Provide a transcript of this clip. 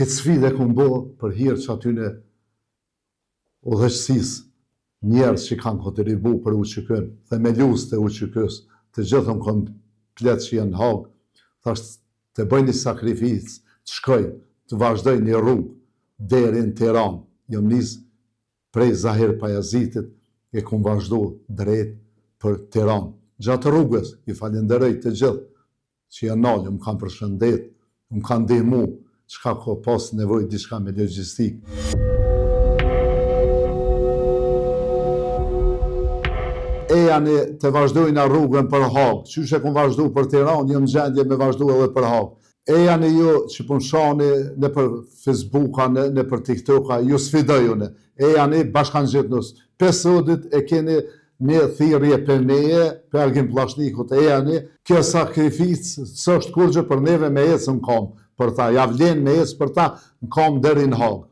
këtë sfide ku mbo për hirë që atyne udhëqësisë, njerës që kanë kontribu për UÇK-n, themelus të UÇK-s, të gjithën komplet që janë Hag, thashtë të bëjnë një sakrificë, të shkoj, të vazhdoj një rrugë deri në Tiranë. Jam nis prej Zahir Pajazitit, e kum vazhdu drejt për Tiranë. Gjatë rrugës, i falenderoj të gjithë që janë nalë, më kanë përshëndet, më kanë ndihmu, çka ka pas nevojë diçka me logjistikë. E janë të vazhdojnë rrugën për Hag, qysh e kum vazhdu për Tiranë, jam gjendje me vazhdu edhe për Hag. E janë ju që punshani në për Facebooka, në për TikToka, ju sfidojune. E janë bashkan gjithnus. 5 sodit e keni një thirrje për meje, për Argim Pllashnikut, e janë kjo sakrificë, s'është kurgjë për neve me ecë në kom, për ta, ja vlen me ecë për ta në kom deri në Hag.